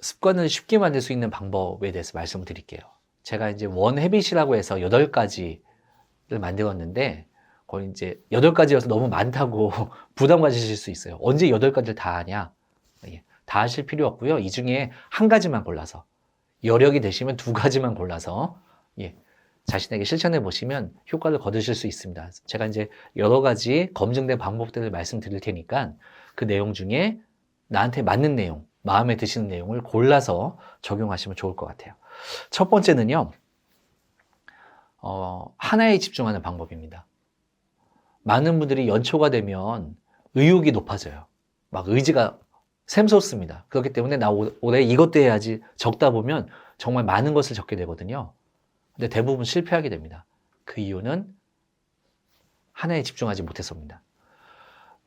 습관을 쉽게 만들 수 있는 방법에 대해서 말씀을 드릴게요. 제가 이제 원 헤빗이라고 해서 8가지를 만들었는데, 거의 이제 8가지여서 너무 많다고 부담 가지실 수 있어요. 언제 8가지를 다 하냐? 예, 다 하실 필요 없고요. 이 중에 한 가지만 골라서, 여력이 되시면 2가지만 골라서, 예, 자신에게 실천해 보시면 효과를 거두실 수 있습니다. 제가 이제 여러 가지 검증된 방법들을 말씀드릴 테니까 그 내용 중에 나한테 맞는 내용, 마음에 드시는 내용을 골라서 적용하시면 좋을 것 같아요. 첫 번째는요, 하나에 집중하는 방법입니다. 많은 분들이 연초가 되면 의욕이 높아져요. 막 의지가 샘솟습니다. 그렇기 때문에 나 올해 이것도 해야지 적다 보면 정말 많은 것을 적게 되거든요. 근데 대부분 실패하게 됩니다. 그 이유는 하나에 집중하지 못해서입니다.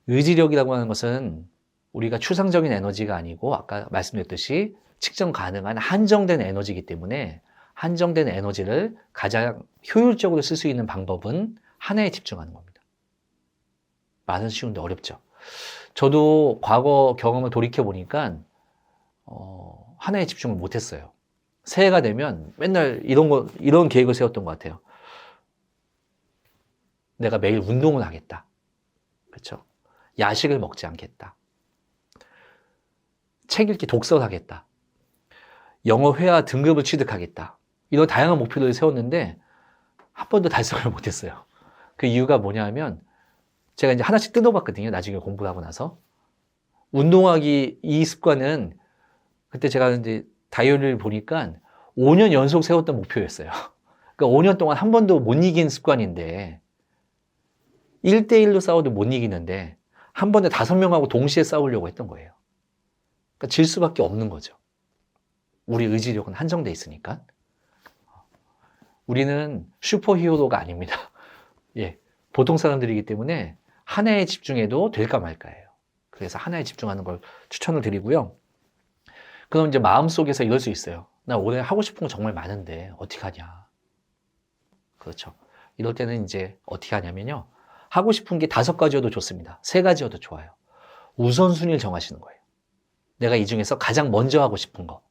의지력이라고 하는 것은 우리가 추상적인 에너지가 아니고 아까 말씀드렸듯이 측정 가능한 한정된 에너지이기 때문에 한정된 에너지를 가장 효율적으로 쓸 수 있는 방법은 하나에 집중하는 겁니다. 말은 쉬운데 어렵죠. 저도 과거 경험을 돌이켜 보니까 하나에 집중을 못했어요. 새해가 되면 맨날 이런 계획을 세웠던 것 같아요. 내가 매일 운동을 하겠다. 그렇죠? 야식을 먹지 않겠다. 책 읽기 독서를 하겠다. 영어 회화 등급을 취득하겠다. 이런 다양한 목표를 세웠는데 한 번도 달성을 못했어요. 그 이유가 뭐냐면 제가 이제 하나씩 뜯어봤거든요. 나중에 공부를 하고 나서. 운동하기 이 습관은 그때 제가 이제 다이어리를 보니까 5년 연속 세웠던 목표였어요. 그러니까 5년 동안 한 번도 못 이긴 습관인데 1대1로 싸워도 못 이기는데 한 번에 5명하고 동시에 싸우려고 했던 거예요. 그러니까 질 수밖에 없는 거죠. 우리 의지력은 한정돼 있으니까. 우리는 슈퍼히어로가 아닙니다. 예, 보통 사람들이기 때문에 하나에 집중해도 될까 말까예요. 그래서 하나에 집중하는 걸 추천을 드리고요. 그럼 이제 마음속에서 이럴 수 있어요. 나 올해 하고 싶은 거 정말 많은데 어떻게 하냐. 그렇죠. 이럴 때는 이제 어떻게 하냐면요. 하고 싶은 게 5가지여도 좋습니다. 3가지여도 좋아요. 우선순위를 정하시는 거예요. 내가 이 중에서 가장 먼저 하고 싶은 거,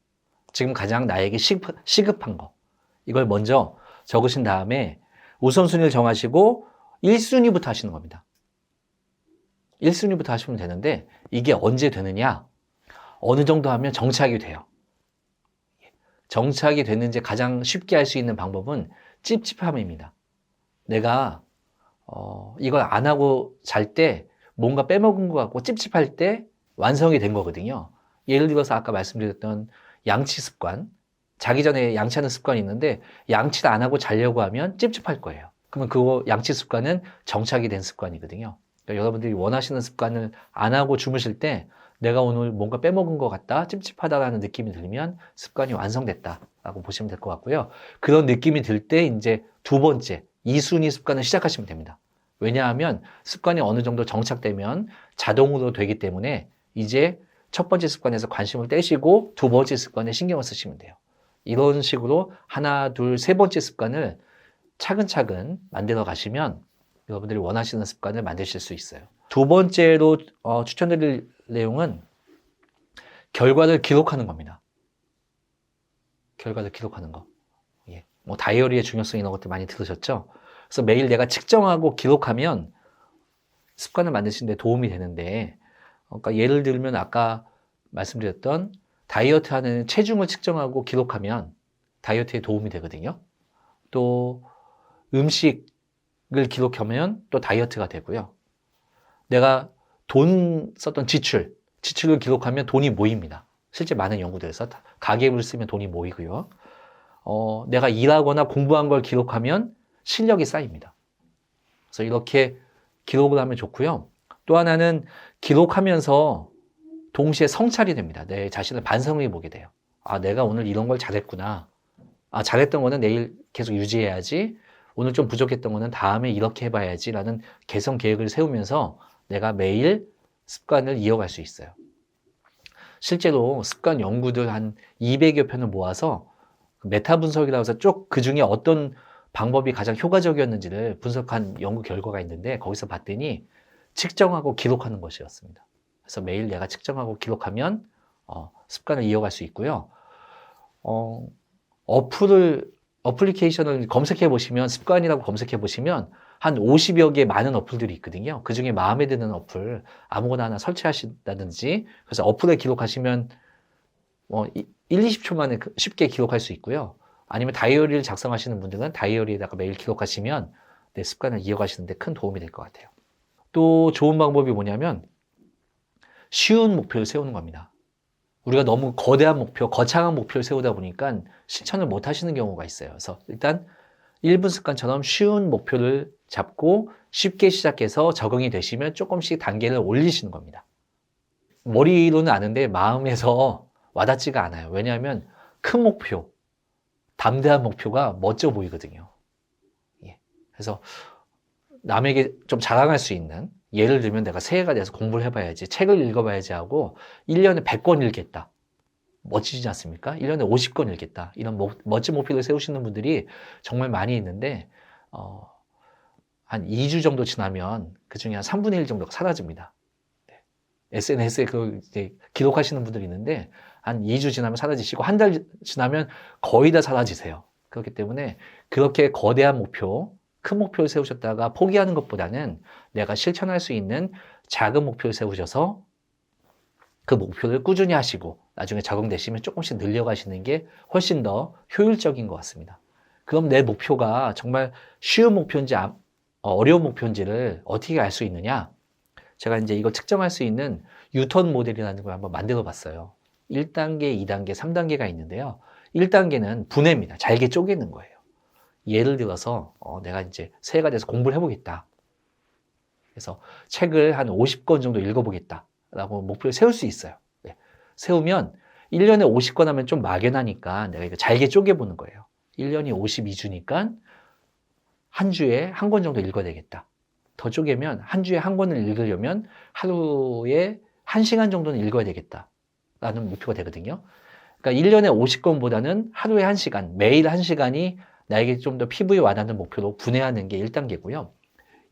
지금 가장 나에게 시급한 거, 이걸 먼저 적으신 다음에 우선순위를 정하시고 1순위부터 하시는 겁니다. 1순위부터 하시면 되는데 이게 언제 되느냐? 어느 정도 하면 정착이 돼요. 정착이 됐는지 가장 쉽게 할 수 있는 방법은 찝찝함입니다. 내가 이걸 안 하고 잘 때 뭔가 빼먹은 것 같고 찝찝할 때 완성이 된 거거든요. 예를 들어서 아까 말씀드렸던 양치 습관, 자기 전에 양치하는 습관이 있는데 양치를 안 하고 자려고 하면 찝찝할 거예요. 그러면 그 양치 습관은 정착이 된 습관이거든요. 그러니까 여러분들이 원하시는 습관을 안 하고 주무실 때 내가 오늘 뭔가 빼먹은 것 같다, 찝찝하다라는 느낌이 들면 습관이 완성됐다라고 보시면 될 것 같고요. 그런 느낌이 들 때 이제 2번째, 2순위 습관을 시작하시면 됩니다. 왜냐하면 습관이 어느 정도 정착되면 자동으로 되기 때문에 이제 첫 번째 습관에서 관심을 떼시고 2번째 습관에 신경을 쓰시면 돼요. 이런 식으로 하나, 둘, 3번째 습관을 차근차근 만들어 가시면 여러분들이 원하시는 습관을 만드실 수 있어요. 2번째로 추천드릴 내용은 결과를 기록하는 겁니다. 결과를 기록하는 거. 예. 뭐 다이어리의 중요성 이런 것들 많이 들으셨죠? 그래서 매일 내가 측정하고 기록하면 습관을 만드시는 데 도움이 되는데, 그러니까 예를 들면 아까 말씀드렸던 다이어트 하는 체중을 측정하고 기록하면 다이어트에 도움이 되거든요. 또 음식을 기록하면 또 다이어트가 되고요. 내가 돈 썼던 지출을 기록하면 돈이 모입니다. 실제 많은 연구들에서 가계부를 쓰면 돈이 모이고요. 내가 일하거나 공부한 걸 기록하면 실력이 쌓입니다. 그래서 이렇게 기록을 하면 좋고요. 또 하나는 기록하면서 동시에 성찰이 됩니다. 내 자신을 반성해 보게 돼요. 아, 내가 오늘 이런 걸 잘했구나. 아, 잘했던 거는 내일 계속 유지해야지. 오늘 좀 부족했던 거는 다음에 이렇게 해봐야지 라는 개선 계획을 세우면서 내가 매일 습관을 이어갈 수 있어요. 실제로 습관 연구들 한 200여 편을 모아서 메타 분석이라고 해서 쭉 그 중에 어떤 방법이 가장 효과적이었는지를 분석한 연구 결과가 있는데 거기서 봤더니 측정하고 기록하는 것이었습니다. 그래서 매일 내가 측정하고 기록하면 습관을 이어갈 수 있고요. 어플리케이션을 검색해 보시면, 습관이라고 검색해 보시면 한 50여 개 많은 어플들이 있거든요. 그 중에 마음에 드는 어플 아무거나 하나 설치하신다든지, 그래서 어플에 기록하시면 1, 20초 만에 쉽게 기록할 수 있고요. 아니면 다이어리를 작성하시는 분들은 다이어리에다가 매일 기록하시면 내 습관을 이어가시는데 큰 도움이 될 것 같아요. 또 좋은 방법이 뭐냐면 쉬운 목표를 세우는 겁니다. 우리가 너무 거대한 목표, 거창한 목표를 세우다 보니까 실천을 못 하시는 경우가 있어요. 그래서 일단 1분 습관처럼 쉬운 목표를 잡고 쉽게 시작해서 적응이 되시면 조금씩 단계를 올리시는 겁니다. 머리로는 아는데 마음에서 와닿지가 않아요. 왜냐하면 큰 목표, 담대한 목표가 멋져 보이거든요. 그래서 남에게 좀 자랑할 수 있는, 예를 들면 내가 새해가 돼서 공부를 해봐야지, 책을 읽어봐야지 하고 1년에 100권 읽겠다. 멋지지 않습니까? 1년에 50권 읽겠다. 이런 멋진 목표를 세우시는 분들이 정말 많이 있는데 한 2주 정도 지나면 그 중에 한 3분의 1 정도가 사라집니다. SNS에 그 이제 기록하시는 분들이 있는데 한 2주 지나면 사라지시고 한 달 지나면 거의 다 사라지세요. 그렇기 때문에 그렇게 거대한 목표, 큰 목표를 세우셨다가 포기하는 것보다는 내가 실천할 수 있는 작은 목표를 세우셔서 그 목표를 꾸준히 하시고 나중에 적응되시면 조금씩 늘려가시는 게 훨씬 더 효율적인 것 같습니다. 그럼 내 목표가 정말 쉬운 목표인지 어려운 목표인지를 어떻게 알 수 있느냐? 제가 이제 이걸 측정할 수 있는 유턴 모델이라는 걸 한번 만들어 봤어요. 1단계, 2단계, 3단계가 있는데요. 1단계는 분해입니다. 잘게 쪼개는 거예요. 예를 들어서 내가 이제 새해가 돼서 공부를 해보겠다. 그래서 책을 한 50권 정도 읽어보겠다 라고 목표를 세울 수 있어요. 네. 세우면 1년에 50권 하면 좀 막연하니까 내가 이거 잘게 쪼개보는 거예요. 1년이 52주니까 한 주에 한 권 정도 읽어야 되겠다. 더 쪼개면 한 주에 한 권을 읽으려면 하루에 1시간 정도는 읽어야 되겠다 라는 목표가 되거든요. 그러니까 1년에 50권보다는 하루에 1시간, 매일 1시간이 나에게 좀 더 피부에 와닿는 목표로 분해하는 게 1단계고요.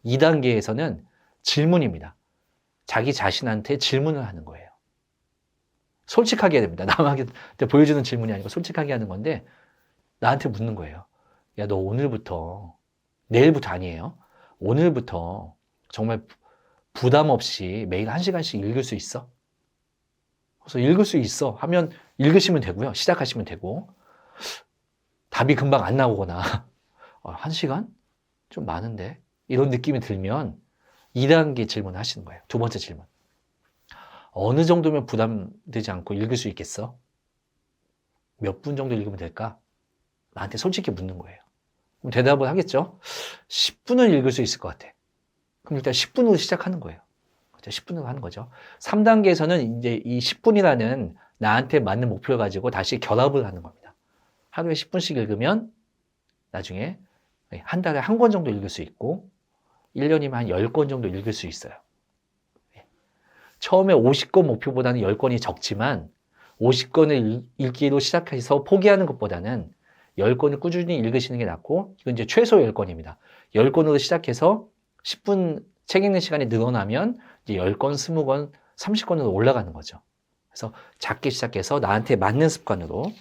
2단계에서는 질문입니다. 자기 자신한테 질문을 하는 거예요. 솔직하게 해야 됩니다. 남한테 보여주는 질문이 아니고 솔직하게 하는 건데 나한테 묻는 거예요. 야, 너 오늘부터, 내일부터 아니에요. 오늘부터 정말 부담 없이 매일 1시간씩 읽을 수 있어? 그래서 읽을 수 있어 하면 읽으시면 되고요. 시작하시면 되고, 답이 금방 안 나오거나 1시간? 좀 많은데? 이런 느낌이 들면 2단계 질문을 하시는 거예요. 두 번째 질문. 어느 정도면 부담되지 않고 읽을 수 있겠어? 몇 분 정도 읽으면 될까? 나한테 솔직히 묻는 거예요. 그럼 대답을 하겠죠? 10분은 읽을 수 있을 것 같아. 그럼 일단 10분으로 시작하는 거예요. 10분으로 하는 거죠. 3단계에서는 이제 이 10분이라는 나한테 맞는 목표를 가지고 다시 결합을 하는 겁니다. 하루에 10분씩 읽으면 나중에 한 달에 한 권 정도 읽을 수 있고 1년이면 한 10권 정도 읽을 수 있어요. 처음에 50권 목표보다는 10권이 적지만 50권을 읽기로 시작해서 포기하는 것보다는 10권을 꾸준히 읽으시는 게 낫고, 이건 이제 최소 10권입니다. 10권으로 시작해서 10분 책 읽는 시간이 늘어나면 이제 10권, 20권, 30권으로 올라가는 거죠. 그래서 작게 시작해서 나한테 맞는 습관으로.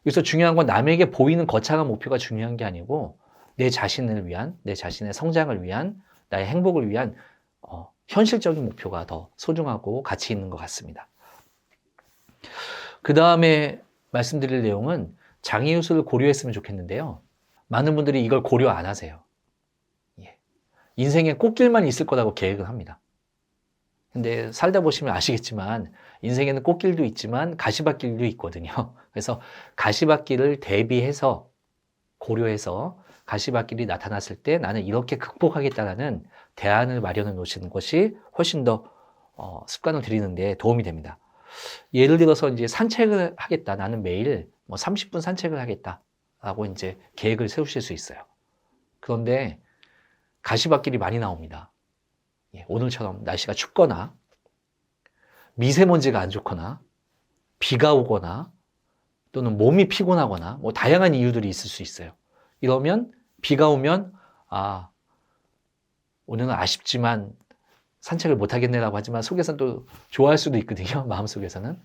여기서 중요한 건 남에게 보이는 거창한 목표가 중요한 게 아니고 내 자신을 위한, 내 자신의 성장을 위한, 나의 행복을 위한 현실적인 목표가 더 소중하고 가치 있는 것 같습니다. 그 다음에 말씀드릴 내용은 장애요소를 고려했으면 좋겠는데요. 많은 분들이 이걸 고려 안 하세요. 인생에 꽃길만 있을 거라고 계획을 합니다. 근데 살다 보시면 아시겠지만 인생에는 꽃길도 있지만 가시밭길도 있거든요. 그래서 가시밭길을 대비해서 고려해서 가시밭길이 나타났을 때 나는 이렇게 극복하겠다라는 대안을 마련해 놓으시는 것이 훨씬 더 습관을 들이는 데 도움이 됩니다. 예를 들어서 이제 산책을 하겠다. 나는 매일 30분 산책을 하겠다라고 이제 계획을 세우실 수 있어요. 그런데 가시밭길이 많이 나옵니다. 오늘처럼 날씨가 춥거나 미세먼지가 안 좋거나 비가 오거나 또는 몸이 피곤하거나 다양한 이유들이 있을 수 있어요. 이러면 비가 오면 오늘은 아쉽지만 산책을 못 하겠네라고 하지만 속에서는 또 좋아할 수도 있거든요. 마음속에서는.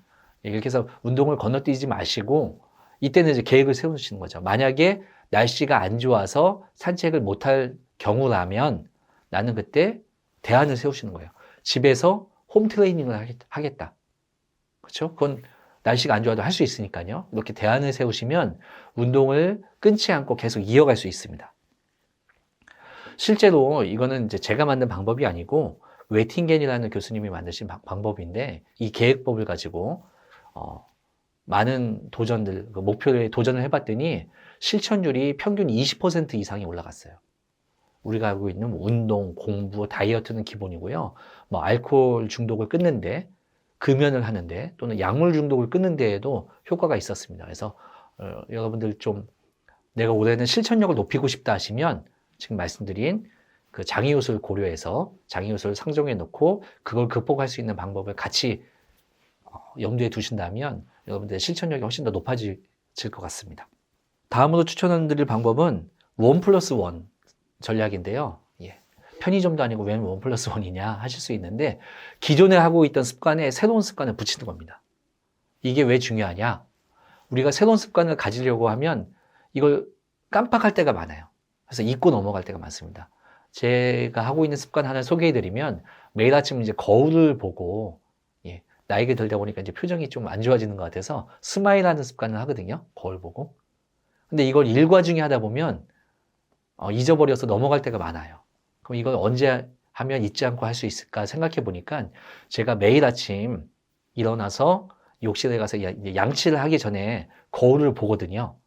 이렇게 해서 운동을 건너뛰지 마시고 이때는 이제 계획을 세우시는 거죠. 만약에 날씨가 안 좋아서 산책을 못할 경우라면 나는 그때 대안을 세우시는 거예요. 집에서 홈 트레이닝을 하겠다. 그렇죠? 그건 날씨가 안 좋아도 할 수 있으니까요. 이렇게 대안을 세우시면 운동을 끊지 않고 계속 이어갈 수 있습니다. 실제로 이거는 이제 제가 만든 방법이 아니고 웨팅겐이라는 교수님이 만드신 방법인데 이 계획법을 가지고 많은 도전들, 목표에 도전을 해봤더니 실천율이 평균 20% 이상이 올라갔어요. 우리가 알고 있는 운동, 공부, 다이어트는 기본이고요. 뭐 알코올 중독을 끊는데, 금연을 하는데, 또는 약물 중독을 끊는 데에도 효과가 있었습니다. 그래서 여러분들 좀 내가 올해는 실천력을 높이고 싶다 하시면 지금 말씀드린 그 장애요소를 고려해서 장애요소를 상정해 놓고 그걸 극복할 수 있는 방법을 같이 염두에 두신다면 여러분들의 실천력이 훨씬 더 높아질 것 같습니다. 다음으로 추천드릴 방법은 1+1 전략인데요. 편의점도 아니고 왜 1+1이냐 하실 수 있는데 기존에 하고 있던 습관에 새로운 습관을 붙이는 겁니다. 이게 왜 중요하냐? 우리가 새로운 습관을 가지려고 하면 이걸 깜빡할 때가 많아요. 그래서 잊고 넘어갈 때가 많습니다. 제가 하고 있는 습관 하나 소개해드리면 매일 아침 이제 거울을 보고 나이가 들다 보니까 이제 표정이 좀 안 좋아지는 것 같아서 스마일하는 습관을 하거든요. 거울 보고. 근데 이걸 일과 중에 하다 보면 잊어버려서 넘어갈 때가 많아요. 그럼 이걸 언제 하면 잊지 않고 할 수 있을까 생각해 보니까 제가 매일 아침 일어나서 욕실에 가서 양치를 하기 전에 거울을 보거든요.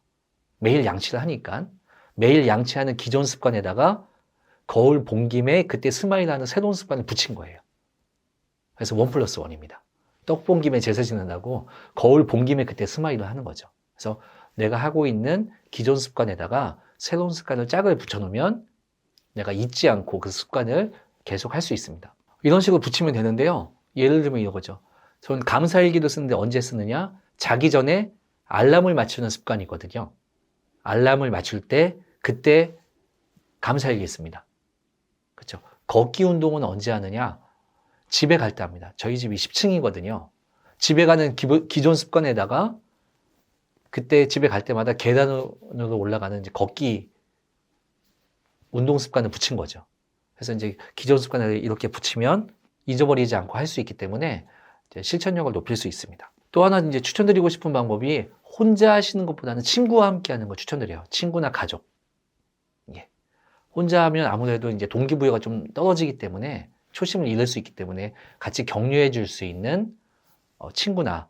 매일 양치를 하니까 매일 양치하는 기존 습관에다가 거울 본 김에 그때 스마일하는 새로운 습관을 붙인 거예요. 그래서 1+1입니다. 떡 본 김에 제사 지낸다고 거울 본 김에 그때 스마일을 하는 거죠. 그래서 내가 하고 있는 기존 습관에다가 새로운 습관을 짝을 붙여놓으면 내가 잊지 않고 그 습관을 계속 할 수 있습니다. 이런 식으로 붙이면 되는데요. 예를 들면 이거죠. 저는 감사일기도 쓰는데 언제 쓰느냐? 자기 전에 알람을 맞추는 습관이 있거든요. 알람을 맞출 때 그때 감사일기 씁니다. 그렇죠? 걷기 운동은 언제 하느냐? 집에 갈 때 합니다. 저희 집이 10층이거든요. 집에 가는 기존 습관에다가 그때 집에 갈 때마다 계단으로 올라가는 이제 걷기 운동 습관을 붙인 거죠. 그래서 이제 기존 습관을 이렇게 붙이면 잊어버리지 않고 할 수 있기 때문에 이제 실천력을 높일 수 있습니다. 또 하나 이제 추천드리고 싶은 방법이 혼자 하시는 것보다는 친구와 함께 하는 거 추천드려요. 친구나 가족. 혼자 하면 아무래도 이제 동기부여가 좀 떨어지기 때문에 초심을 잃을 수 있기 때문에 같이 격려해 줄 수 있는 친구나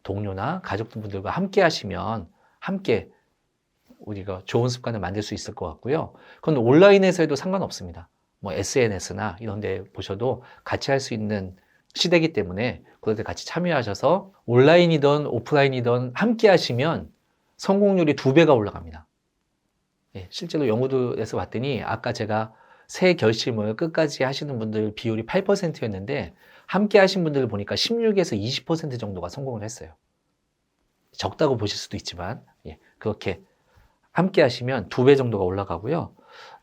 동료나 가족분들과 함께 하시면 함께 우리가 좋은 습관을 만들 수 있을 것 같고요. 그건 온라인에서 해도 상관없습니다. 뭐 SNS나 이런 데 보셔도 같이 할 수 있는 시대이기 때문에 그럴 때 같이 참여하셔서 온라인이든 오프라인이든 함께 하시면 성공률이 2배가 올라갑니다. 실제로 연구들에서 봤더니 아까 제가 새 결심을 끝까지 하시는 분들 비율이 8%였는데 함께 하신 분들을 보니까 16에서 20% 정도가 성공을 했어요. 적다고 보실 수도 있지만 그렇게 함께 하시면 2배 정도가 올라가고요.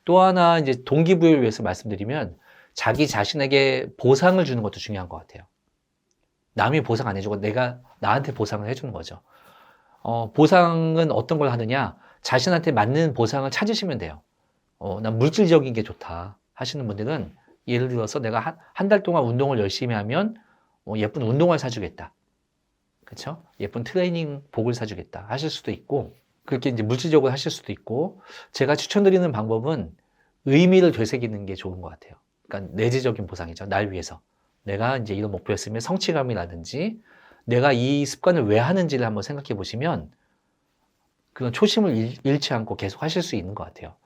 또 하나 이제 동기부여를 위해서 말씀드리면 자기 자신에게 보상을 주는 것도 중요한 것 같아요. 남이 보상 안 해주고 내가 나한테 보상을 해주는 거죠. 보상은 어떤 걸 하느냐? 자신한테 맞는 보상을 찾으시면 돼요. 난 물질적인 게 좋다 하시는 분들은 예를 들어서 내가 한 달 동안 운동을 열심히 하면 예쁜 운동화를 사주겠다. 그렇죠? 예쁜 트레이닝 복을 사주겠다 하실 수도 있고 그렇게 이제 물질적으로 하실 수도 있고 제가 추천드리는 방법은 의미를 되새기는 게 좋은 것 같아요. 그러니까 내재적인 보상이죠. 날 위해서. 내가 이제 이런 목표였으면 성취감이라든지 내가 이 습관을 왜 하는지를 한번 생각해 보시면 그런 초심을 잃지 않고 계속 하실 수 있는 것 같아요.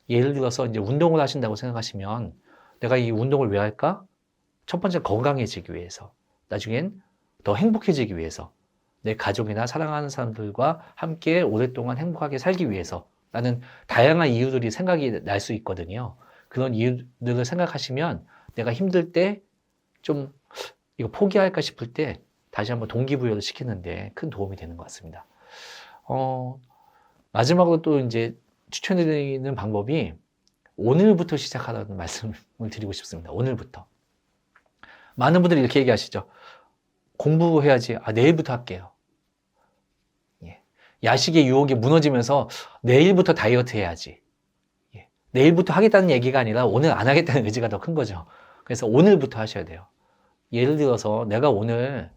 예를 들어서 이제 운동을 하신다고 생각하시면 내가 이 운동을 왜 할까? 첫 번째 건강해지기 위해서, 나중엔 더 행복해지기 위해서, 내 가족이나 사랑하는 사람들과 함께 오랫동안 행복하게 살기 위해서 라는 다양한 이유들이 생각이 날 수 있거든요. 그런 이유들을 생각하시면 내가 힘들 때 좀 이거 포기할까 싶을 때 다시 한번 동기부여를 시키는데 큰 도움이 되는 것 같습니다. 마지막으로 또 이제 추천드리는 방법이 오늘부터 시작하라는 말씀을 드리고 싶습니다. 오늘부터. 많은 분들이 이렇게 얘기하시죠. 공부해야지. 아, 내일부터 할게요. 예. 야식의 유혹이 무너지면서 내일부터 다이어트 해야지. 예. 내일부터 하겠다는 얘기가 아니라 오늘 안 하겠다는 의지가 더 큰 거죠. 그래서 오늘부터 하셔야 돼요. 예를 들어서 내가 오늘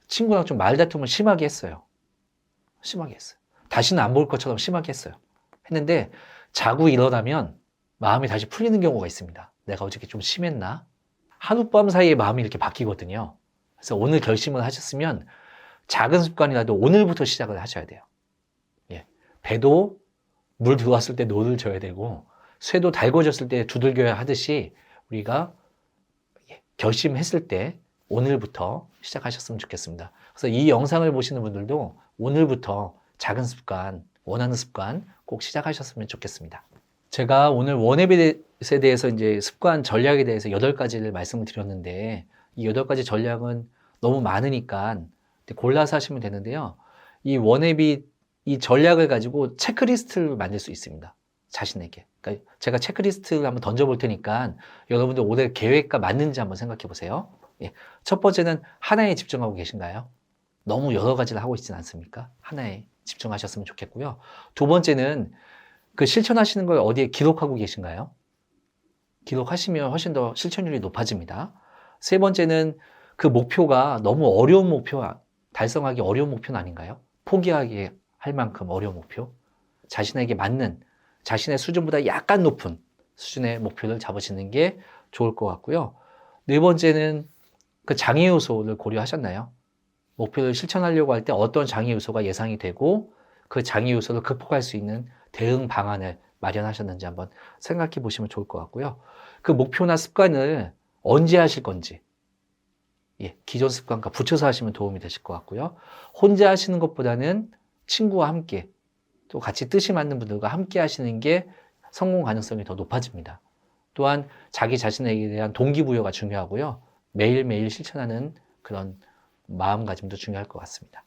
친구랑 좀 말다툼을 심하게 했어요. 심하게 했어요. 다시는 안 볼 것처럼 심하게 했어요. 했는데 자고 일어나면 마음이 다시 풀리는 경우가 있습니다. 내가 어저께 좀 심했나? 하룻밤 사이에 마음이 이렇게 바뀌거든요. 그래서 오늘 결심을 하셨으면 작은 습관이라도 오늘부터 시작을 하셔야 돼요. 예. 배도 물 들어왔을 때 노를 져야 되고 쇠도 달궈졌을 때 두들겨야 하듯이 우리가 결심했을 때 오늘부터 시작하셨으면 좋겠습니다. 그래서 이 영상을 보시는 분들도 오늘부터 작은 습관, 원하는 습관 꼭 시작하셨으면 좋겠습니다. 제가 오늘 원해빗에 대해서 이제 습관 전략에 대해서 8가지를 말씀을 드렸는데 이 8가지 전략은 너무 많으니까 골라서 하시면 되는데요. 이 원해빗 이 전략을 가지고 체크리스트를 만들 수 있습니다. 자신에게. 그러니까 제가 체크리스트를 한번 던져볼 테니까 여러분들 올해 계획과 맞는지 한번 생각해 보세요. 예. 첫 번째는 하나에 집중하고 계신가요? 너무 여러 가지를 하고 있지는 않습니까? 하나에 집중하셨으면 좋겠고요. 두 번째는 그 실천하시는 걸 어디에 기록하고 계신가요? 기록하시면 훨씬 더 실천율이 높아집니다. 세 번째는 그 목표가 너무 어려운 목표, 달성하기 어려운 목표는 아닌가요? 포기하기 할 만큼 어려운 목표? 자신에게 맞는, 자신의 수준보다 약간 높은 수준의 목표를 잡으시는 게 좋을 것 같고요. 네 번째는 그 장애 요소를 고려하셨나요? 목표를 실천하려고 할 때 어떤 장애 요소가 예상이 되고 그 장애 요소를 극복할 수 있는 대응 방안을 마련하셨는지 한번 생각해 보시면 좋을 것 같고요. 그 목표나 습관을 언제 하실 건지, 예, 기존 습관과 붙여서 하시면 도움이 되실 것 같고요. 혼자 하시는 것보다는 친구와 함께 또 같이 뜻이 맞는 분들과 함께 하시는 게 성공 가능성이 더 높아집니다. 또한 자기 자신에게 대한 동기부여가 중요하고요. 매일매일 실천하는 그런 마음가짐도 중요할 것 같습니다.